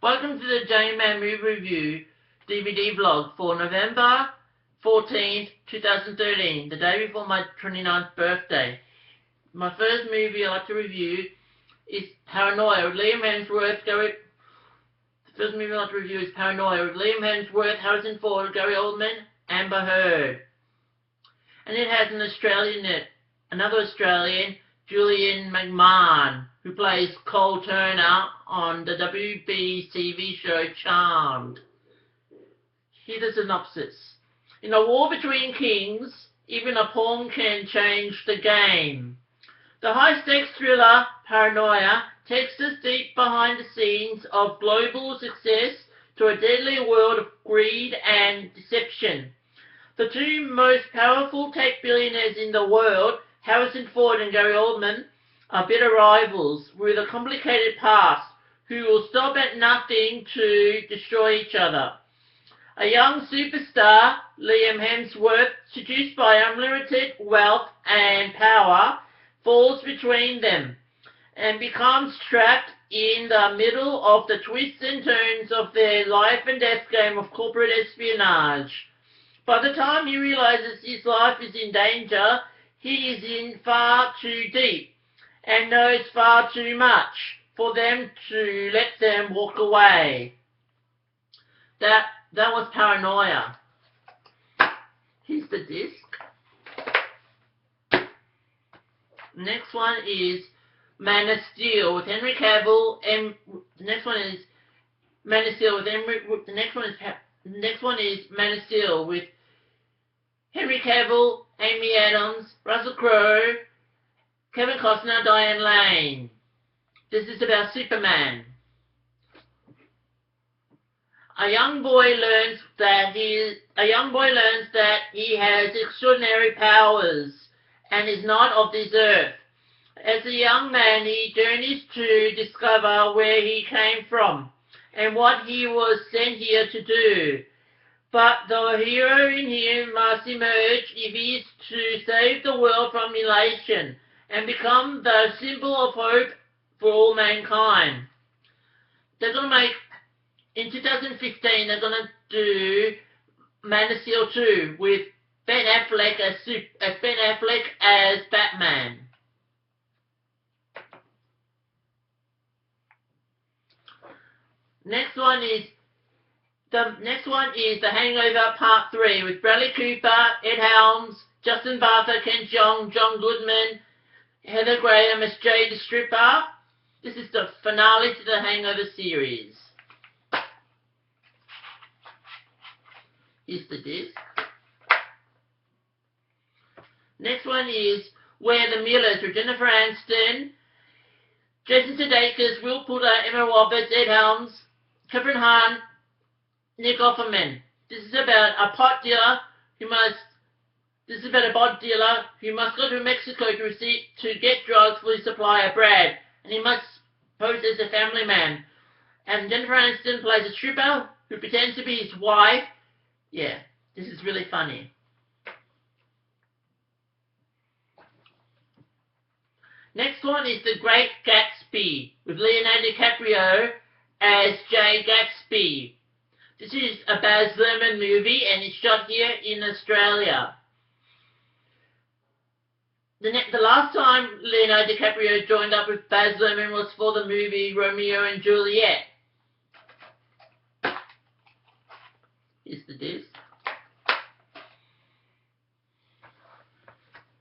Welcome to the J-Man Movie Review DVD vlog for November 14th, 2013, the day before my 29th birthday. My first movie I'd like to review is Paranoia with Liam Hemsworth, The first movie I'd like to review is Paranoia with Liam Hemsworth, Harrison Ford, Gary Oldman, Amber Heard. And it has an Australian in it, another Australian, Julian McMahon, who plays Cole Turner on the WB TV show Charmed. Here's the synopsis. In a war between kings, even a pawn can change the game. The high-stakes thriller Paranoia takes us deep behind the scenes of global success to a deadly world of greed and deception. The two most powerful tech billionaires in the world, Harrison Ford and Gary Oldman, are bitter rivals with a complicated past who will stop at nothing to destroy each other. A young superstar, Liam Hemsworth, seduced by unlimited wealth and power, falls between them and becomes trapped in the middle of the twists and turns of their life and death game of corporate espionage. By the time he realizes his life is in danger, he is in far too deep and knows far too much for them to let them walk away. That was Paranoia. Here's the disc. Next one is Man of Steel with Henry Cavill, and the next one is Man of Steel with the next one is Man of Steel with Henry Cavill, Amy Adams, Russell Crowe, Kevin Costner, Diane Lane. This is about Superman. A young boy learns that he has extraordinary powers and is not of this earth. As a young man, he journeys to discover where he came from and what he was sent here to do. But the hero in him must emerge if he is to save the world from annihilation and become the symbol of hope for all mankind. In 2015, they're gonna do Man of Steel 2 with Ben Affleck as Batman. Next one is The Hangover Part 3 with Bradley Cooper, Ed Helms, Justin Bartha, Ken Jeong, John Goodman, Heather Graham as Jay the Stripper. This is the finale to the Hangover series. Here's the disc. Next one is Where the Millers with Jennifer Aniston, Jason Sudeikis, Will Poulter, Emma Roberts, Ed Helms, Catherine Hahn, Nick Offerman. This is about a pot dealer who must go to Mexico to get drugs for his supplier Brad, and he must pose as a family man. And Jennifer Aniston plays a stripper who pretends to be his wife. Yeah, this is really funny. Next one is The Great Gatsby with Leonardo DiCaprio as Jay Gatsby. This is a Baz Luhrmann movie and it's shot here in Australia. The last time Leonardo DiCaprio joined up with Baz Luhrmann was for the movie Romeo and Juliet. Here's the disc.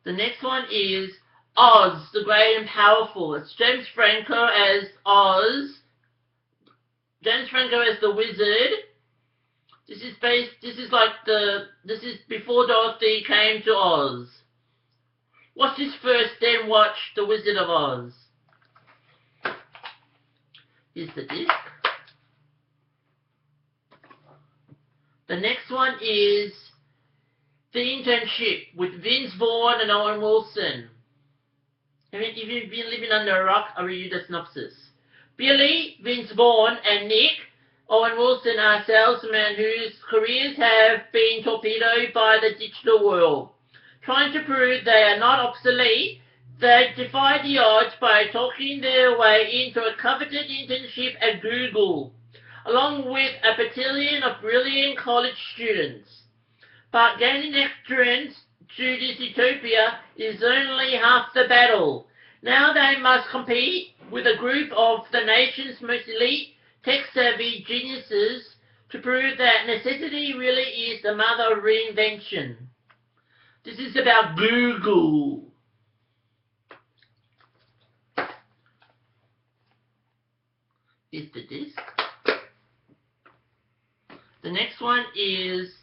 The next one is Oz, the Great and Powerful. It's James Franco as Oz. James Franco as the Wizard. This is before Dorothy came to Oz. Watch this first, then watch The Wizard of Oz. Here's the disc. The next one is The Internship with Vince Vaughn and Owen Wilson. If you've been living under a rock, I'll read you the synopsis. Billy, Vince Vaughn, and Nick, Owen Wilson are salesmen whose careers have been torpedoed by the digital world. Trying to prove they are not obsolete, they defy the odds by talking their way into a coveted internship at Google. along with a battalion of brilliant college students. But gaining entrance to this utopia is only half the battle. Now they must compete with a group of the nation's most elite, tech-savvy geniuses to prove that necessity really is the mother of reinvention. This is about Google. Is the disc. The next one is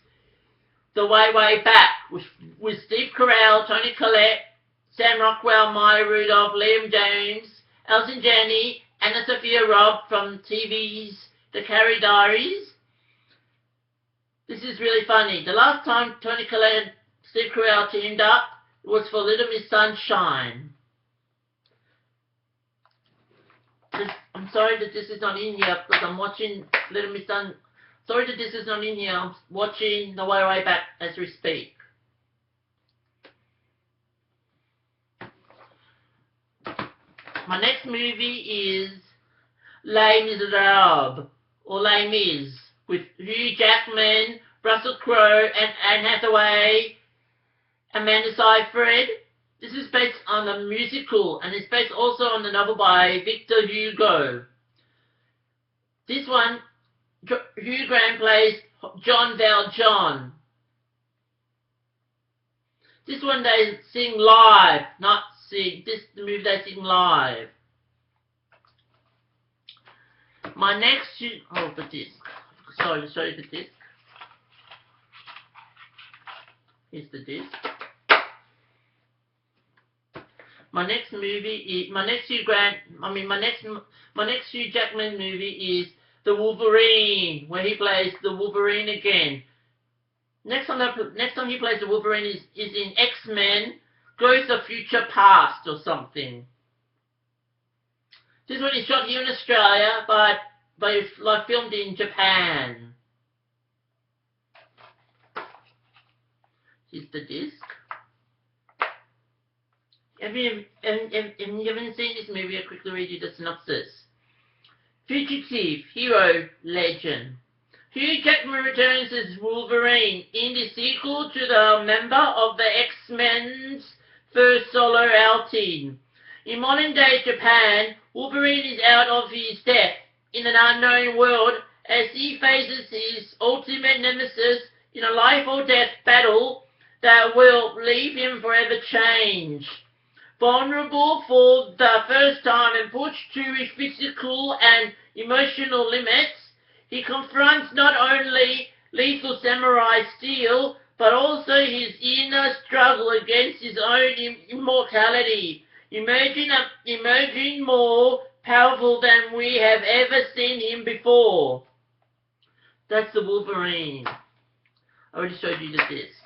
The Way Back with Steve Carell, Toni Collette, Sam Rockwell, Maya Rudolph, Liam James, Elton Janney, Anna Sophia Robb from TV's The Carrie Diaries. This is really funny. The last time Toni Collette and Steve Carell teamed up was for Little Miss Sunshine. I'm sorry that this is not in here because I'm watching Little Miss Sunshine. Sorry that this is not in here. I'm watching The Way Back as we speak. My next movie is Les Miserables, or Les Mis, with Hugh Jackman, Russell Crowe, and Anne Hathaway, Amanda Seyfried. This is based on a musical, and it's based also on the novel by Victor Hugo. This one, Hugh Grant plays John Valjean. This one they sing live, not sing. This the movie they sing live. My next, the disc. Sorry for disc. Here's the disc. My next Hugh Jackman movie is The Wolverine, where he plays the Wolverine again. Next time he plays the Wolverine is in X-Men, Ghosts of Future Past or something. This one is shot here in Australia, but filmed in Japan. Here's the disc. If you haven't seen this movie, I'll quickly read you the synopsis. Fugitive, hero, legend. Hugh Jackman returns as Wolverine in the sequel to the member of the X-Men's first solo outing. In modern-day Japan, Wolverine is out of his depth in an unknown world as he faces his ultimate nemesis in a life-or-death battle that will leave him forever changed. Vulnerable for the first time and pushed to his physical and emotional limits, he confronts not only lethal samurai steel, but also his inner struggle against his own immortality, emerging more powerful than we have ever seen him before. That's the Wolverine. I already showed you the disc.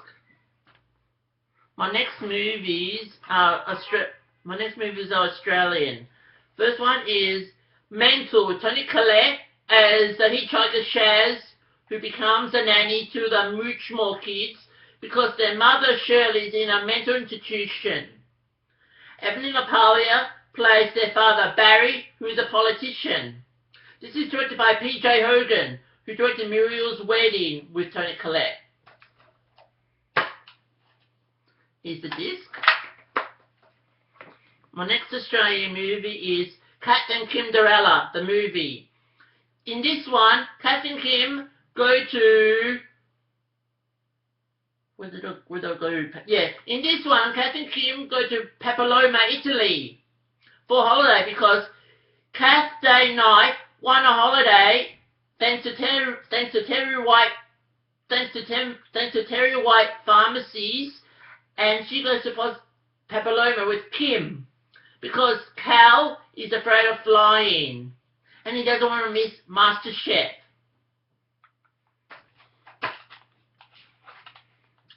My next movies are Australian. First one is Mental with Toni Collette as the hitchhiker Shaz, who becomes a nanny to the Moochmore kids because their mother Shirley is in a mental institution. Ebony Lapalia plays their father Barry, who is a politician. This is directed by P.J. Hogan, who directed Muriel's Wedding with Toni Collette. Here's the disc. My next Australian movie is KATH and KIMDERELLA, the movie. In this one, KATH and Kim go to... Where did I go? Yeah, in this one, KATH and Kim go to Papilloma, Italy for a holiday because KATH Day Night won a holiday thanks to Terry White pharmacies, and she goes to Papilloma with Kim because Cal is afraid of flying and he doesn't want to miss MasterChef.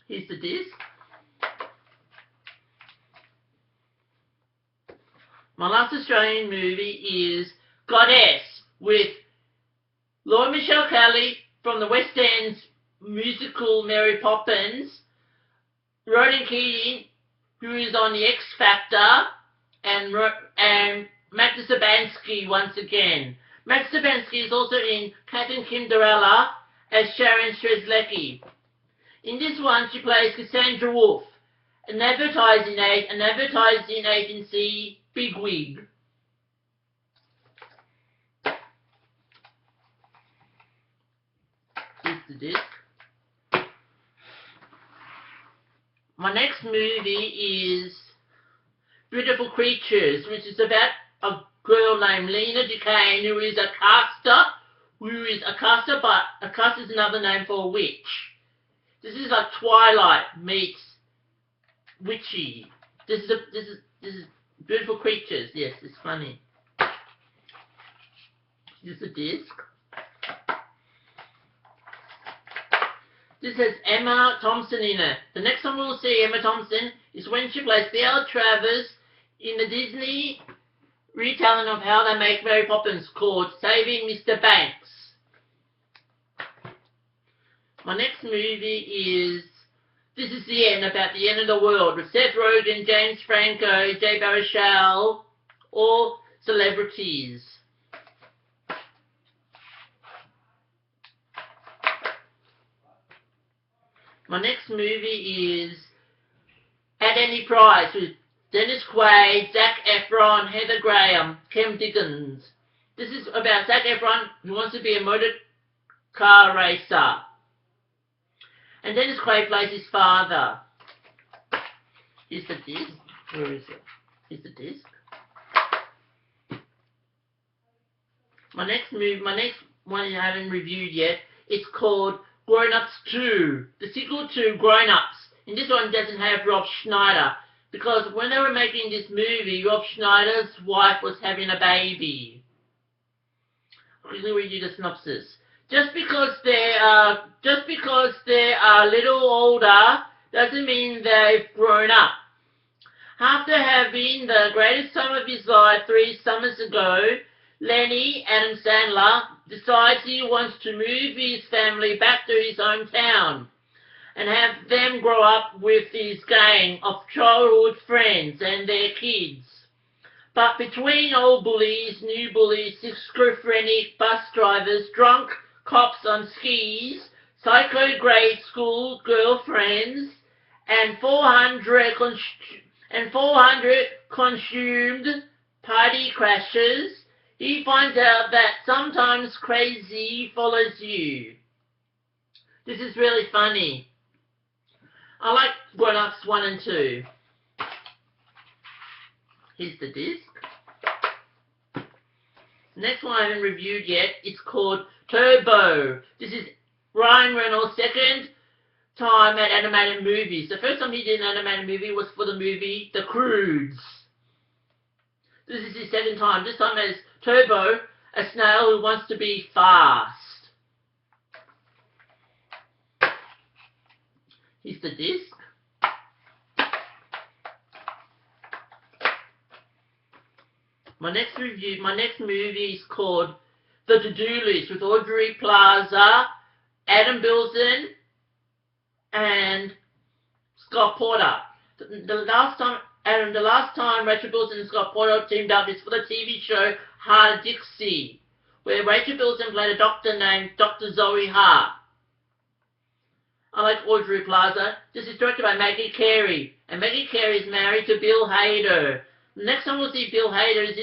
Here's the disc. My last Australian movie is Goddess with Laura Michelle Kelly from the West End's musical Mary Poppins, Ronan Keating, who is on the X Factor, and Matt Sabansky once again. Matt Stefanski is also in KATH and KIMDERELLA as Sharon Strzelecki. In this one, she plays Cassandra Wolf, an advertising agency bigwig. Here's the disc. My next movie is Beautiful Creatures, which is about a girl named Lena Duquesne who is a caster. But a caster is another name for a witch. This is like Twilight meets witchy. This is Beautiful Creatures. Yes, it's funny. This is a disc. This has Emma Thompson in it. The next time we'll see Emma Thompson is when she plays Belle Travers in the Disney retelling of How They Make Mary Poppins called Saving Mr. Banks. My next movie is This Is the End, about the end of the world, with Seth Rogen, James Franco, Jay Baruchel, all celebrities. My next movie is At Any Price, with Dennis Quaid, Zac Efron, Heather Graham, Kim Dickens. This is about Zac Efron who wants to be a motor car racer. And Dennis Quaid plays his father. Here's the disc. Where is it? Here's the disc. My next one I haven't reviewed yet. It's called Grown Ups 2. The sequel to Grown Ups. And this one doesn't have Rob Schneider. Because when they were making this movie, Rob Schneider's wife was having a baby. I'll quickly read you the synopsis. Just because they are a little older doesn't mean they've grown up. After having the greatest summer of his life 3 summers ago, Lenny, Adam Sandler, decides he wants to move his family back to his hometown and have them grow up with his gang of childhood friends and their kids. But between old bullies, new bullies, schizophrenic bus drivers, drunk cops on skis, psycho grade school girlfriends, and 400 consumed party crashes, he finds out that sometimes crazy follows you. This is really funny. I like Grown Ups 1 and 2. Here's the disc. The next one I haven't reviewed yet. It's called Turbo. This is Ryan Reynolds' second time at animated movies. The first time he did an animated movie was for the movie The Croods. This is his second time. This time as Turbo, a snail who wants to be fast. Here's the disc. My next movie is called The To-Do List with Audrey Plaza, Adam Bilson, and Scott Porter. The last time Rachel Bilson and Scott Porter teamed up is for the TV show Hard Dixie, where Rachel Bilson played a doctor named Dr. Zoe Hart. I like Audrey Plaza. This is directed by Maggie Carey, and Maggie Carey is married to Bill Hader. The next time we'll see Bill Hader is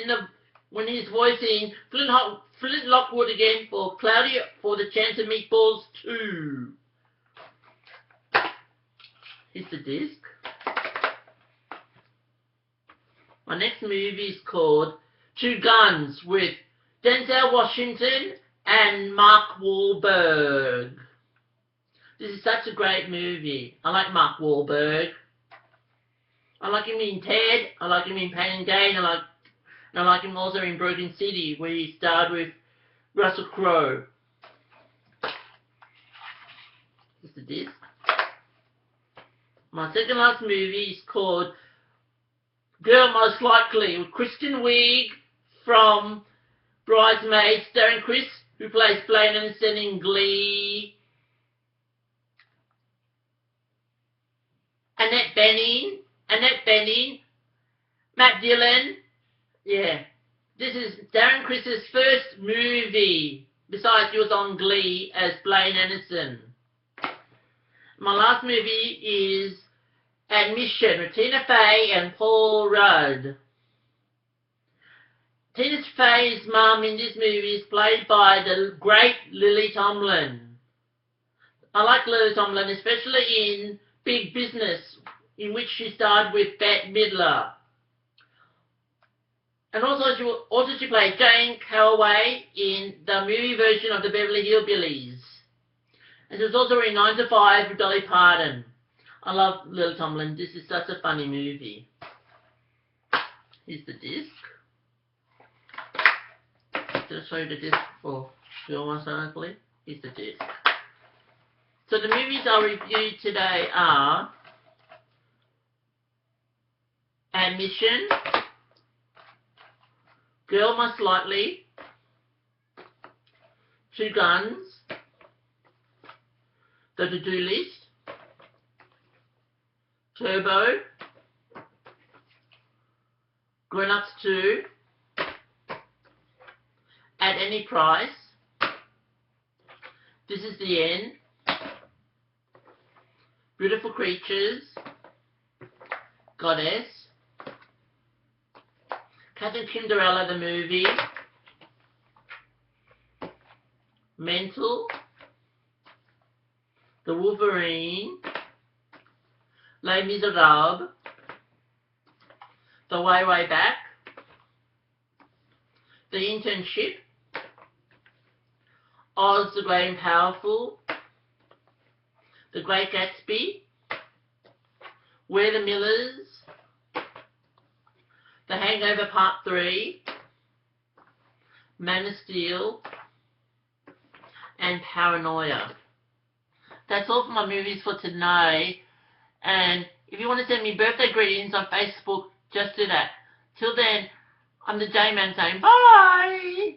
when he's voicing Flint Lockwood again for the Chance of Meatballs 2. Here's the disc. My next movie is called Two Guns with Denzel Washington and Mark Wahlberg. This is such a great movie. I like Mark Wahlberg. I like him in Ted. I like him in Pain and Gain. I like him also in Broken City, where he starred with Russell Crowe. This is the disc. My second last movie is called Girl Most Likely with Kristen Wiig from Bridesmaids, starring Chris, who plays Blaine Anderson in Glee, Annette Bening, Matt Dillon, yeah, This is Darren Chris's first movie, besides he was on Glee as Blaine Anderson. My last movie is Admission with Tina Fey and Paul Rudd. Tina Fey's mum in this movie is played by the great Lily Tomlin. I like Lily Tomlin, especially in Big Business, in which she starred with Bette Midler. And also she played Jane Calloway in the movie version of the Beverly Hillbillies. And she was also in 9 to 5 with Dolly Parton. I love Lily Tomlin. This is such a funny movie. Here's the disc. Did I show you the disc for Film Sonically? Here's the disc. So the movies I'll review today are Admission, Girl Most Likely, Two Guns, The To-Do List, Turbo, Grown Ups 2, At Any Price, This Is the End, Beautiful Creatures, Goddess, KATH and KIMDERELLA the movie, Mental, The Wolverine, Les Miserables, The Way, Way Back, The Internship, Oz the Great and Powerful, The Great Gatsby, We're the Millers, The Hangover Part 3, Man of Steel, and Paranoia. That's all for my movies for today. And if you want to send me birthday greetings on Facebook, just do that. Till then, I'm the J-Man saying bye!